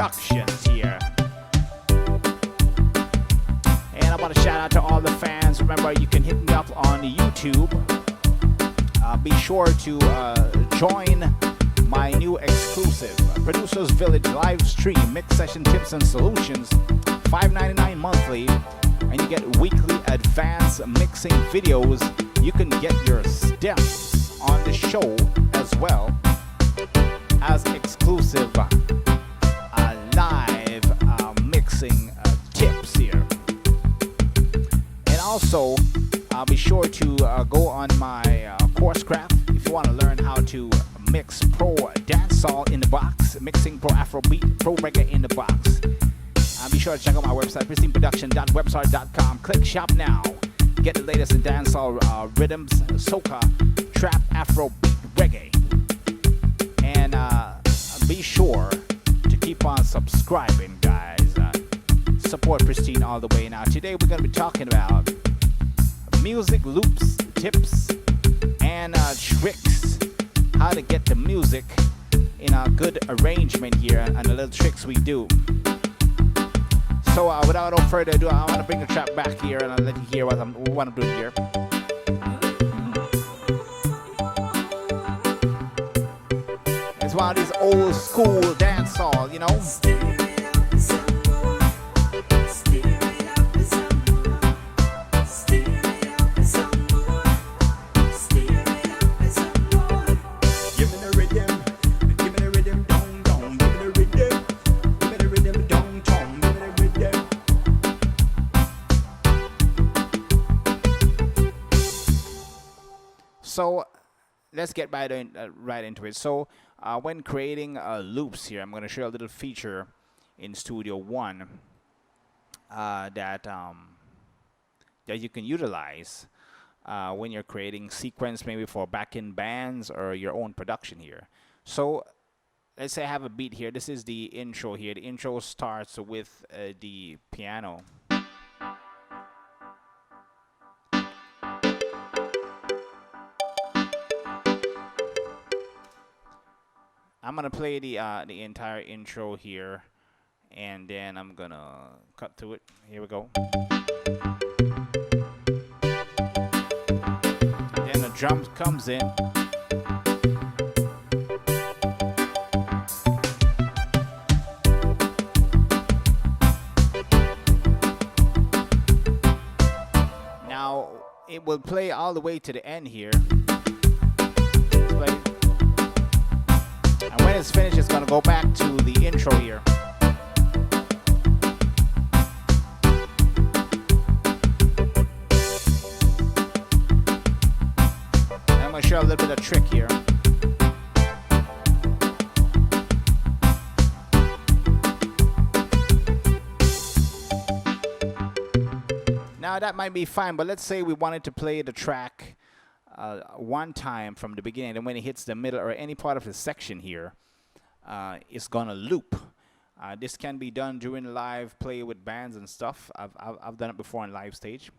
Productions here. And I want to shout out to all the fans. Remember, you can hit me up on YouTube. Be sure to join my new exclusive Producers Village live stream, mix session tips and solutions, $5.99 monthly, and you get weekly advanced mixing videos. You can get your steps on the show as well as exclusive live mixing tips here. And also, be sure to go on my CourseCraft if you want to learn how to mix pro dancehall in the box, mixing pro Afrobeat, pro reggae in the box. Be sure to check out my website, pristineproduction.website.com. Click shop now. Get the latest in dancehall rhythms, soca, trap, Afrobeat, reggae. And be sure to keep on subscribing, guys. Support Pristine all the way. Now, today we're going to be talking about music loops, tips, and tricks. How to get the music in a good arrangement here, and the little tricks we do. So without no further ado, I want to bring the trap back here and I'll let you hear what I'm doing here. It's one of these old school dancehall, you know. So let's get right into it. So when creating loops here, I'm going to show you a little feature in Studio One that you can utilize when you're creating sequence, maybe for back-end bands or your own production here. So let's say I have a beat here. This is the intro here. The intro starts with the piano. I'm gonna play the entire intro here, and then I'm gonna cut to it. Here we go. Then the drum comes in. Now it will play all the way to the end here. And when it's finished, it's going to go back to the intro here. And I'm going to show a little bit of trick here. Now that might be fine, but let's say we wanted to play the track one time from the beginning, and when it hits the middle or any part of the section here, it's gonna loop. This can be done during live play with bands and stuff. I've done it before on live stage,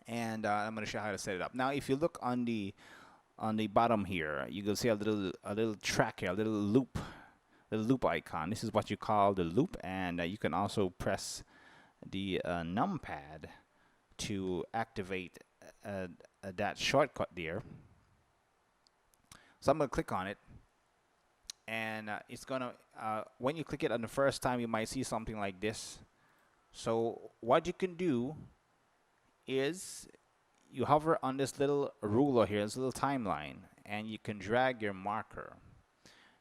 and I'm gonna show you how to set it up. Now, if you look on the bottom here, you can see a little track here, a little loop icon. This is what you call the loop, and you can also press the numpad to activate that shortcut there. So I'm going to click on it, and it's going to, when you click it on the first time, you might see something like this. So what you can do is you hover on this little ruler here, this little timeline, and you can drag your marker.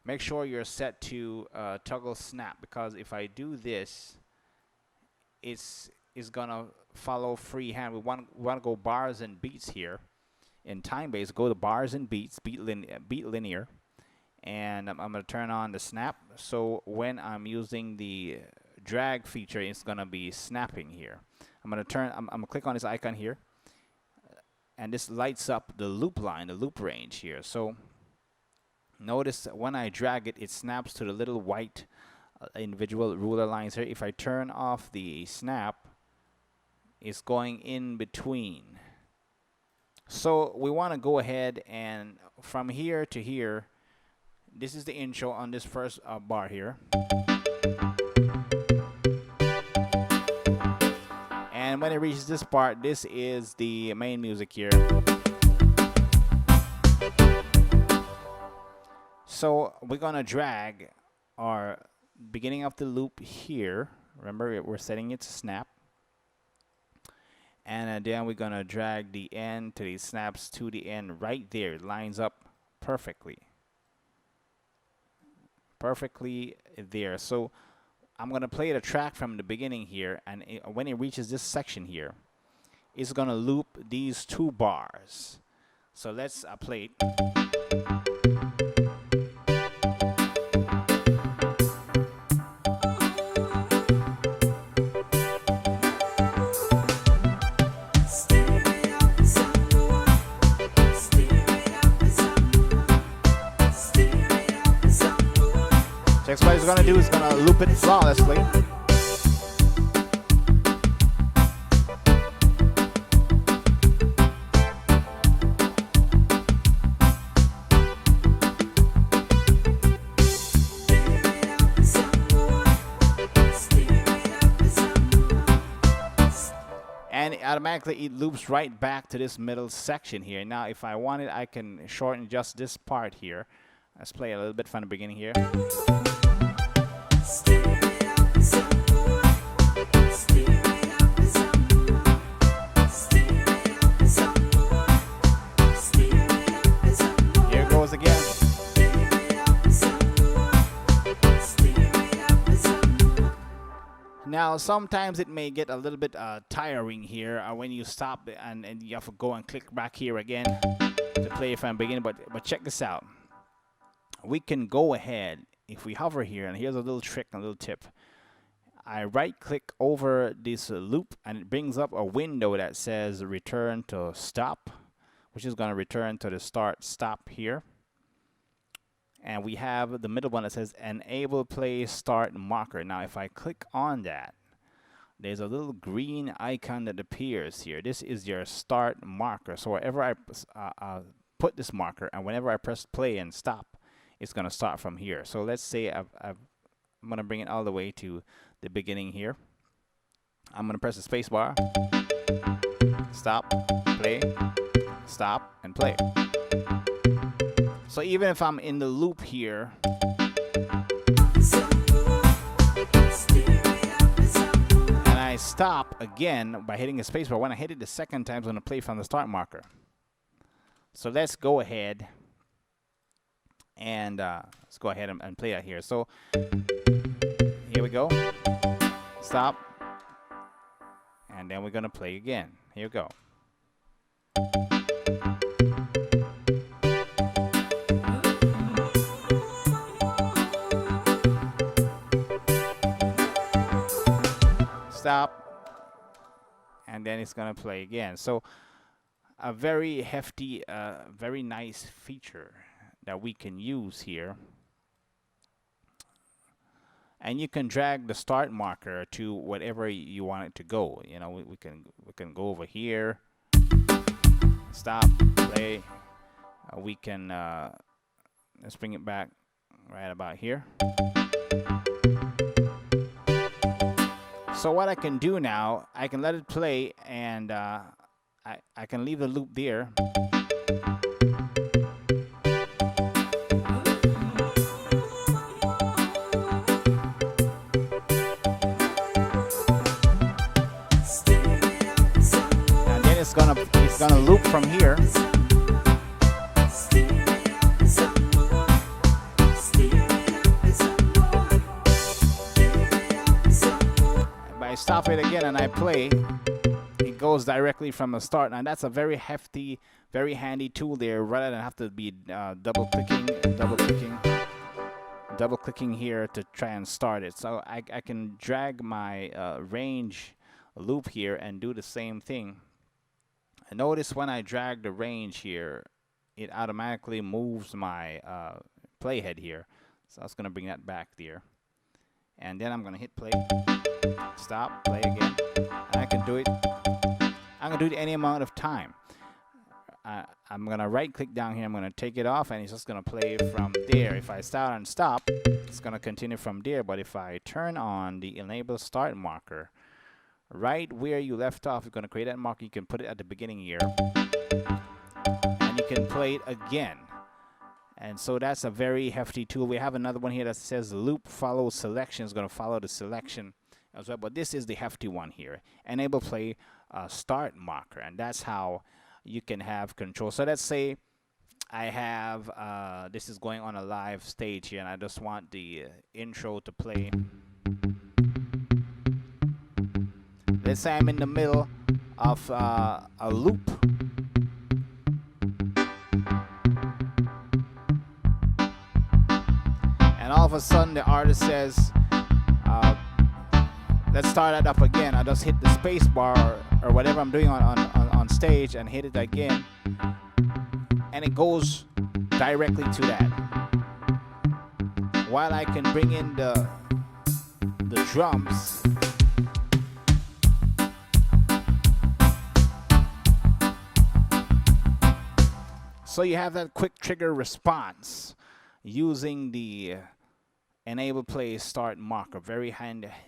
Make sure you're set to toggle snap, because if I do this, it's going to follow freehand. We want to go bars and beats here. In time base, go to bars and beats, beat linear, and I'm going to turn on the snap. So when I'm using the drag feature, it's going to be snapping here. I'm going to click on this icon here, and this lights up the loop line, the loop range here. So notice when I drag it, it snaps to the little white individual ruler lines here. If I turn off the snap, it's going in between. So we want to go ahead and from here to here, this is the intro on this first bar here. And when it reaches this part, this is the main music here. So we're gonna drag our beginning of the loop here. Remember, we're setting it to snap. And then we're gonna drag the end to these snaps to the end right there. It lines up perfectly. Perfectly there. So I'm gonna play the track from the beginning here, and when it reaches this section here, it's gonna loop these 2 bars. So let's play it. Next, what he's gonna do is gonna loop it flawlessly. And automatically it loops right back to this middle section here. Now, if I wanted, I can shorten just this part here. Let's play a little bit from the beginning here. Here goes again. Now, sometimes it may get a little bit tiring here when you stop and you have to go and click back here again to play from the beginning. But check this out. We can go ahead, if we hover here, and here's a little trick, a little tip. I right click over this loop and it brings up a window that says return to stop, which is going to return to the start stop here. And we have the middle one that says enable play start marker. Now if I click on that, there's a little green icon that appears here. This is your start marker. So wherever I put this marker and whenever I press play and stop, it's going to start from here. So let's say I'm going to bring it all the way to the beginning here. I'm going to press the space bar, stop, play, stop, and play. So even if I'm in the loop here, and I stop again by hitting the space bar, when I hit it the second time, I'm going to play from the start marker. So let's go ahead and let's go ahead and play that here. So here we go. Stop. And then we're going to play again. Here we go. Stop. And then it's going to play again. So a very hefty, very nice feature that we can use here. And you can drag the start marker to whatever you want it to go. You know, we can go over here, stop, play. We can let's bring it back right about here. So what I can do now, I can let it play, and I can leave the loop there. It's gonna loop from here. If I stop it again and I play, it goes directly from the start. And that's a very hefty, very handy tool there, rather than have to be double clicking here to try and start it. So I can drag my range loop here and do the same thing. And notice when I drag the range here, it automatically moves my playhead here. So I was going to bring that back there. And then I'm going to hit play, stop, play again. And I can do it. I can do it any amount of time. I'm gonna right click down here, I'm gonna take it off, and it's just gonna play from there. If I start and stop, it's gonna continue from there. But if I turn on the enable start marker, right where you left off, you're gonna create that marker. You can put it at the beginning here, and you can play it again. And so that's a very hefty tool. We have another one here that says loop follow selection. Is going to follow the selection as well. But this is the hefty one here. Enable play start marker. And that's how you can have control. So let's say I have, this is going on a live stage here, and I just want the intro to play. Let's say I'm in the middle of a loop. All of a sudden the artist says, let's start that up again. I just hit the space bar or whatever I'm doing on stage and hit it again, and it goes directly to that. While I can bring in the drums, so you have that quick trigger response using the enable play start marker. Very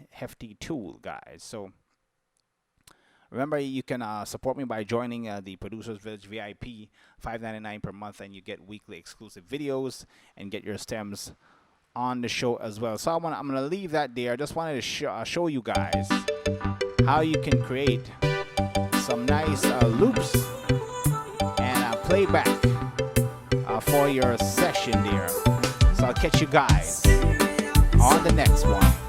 hefty tool, guys. So remember, you can support me by joining the Producers Village VIP, $5.99 per month, and you get weekly exclusive videos and get your stems on the show as well. So I'm gonna leave that there. I just wanted to show you guys how you can create some nice loops and playback for your session there. So I'll catch you guys on the next one.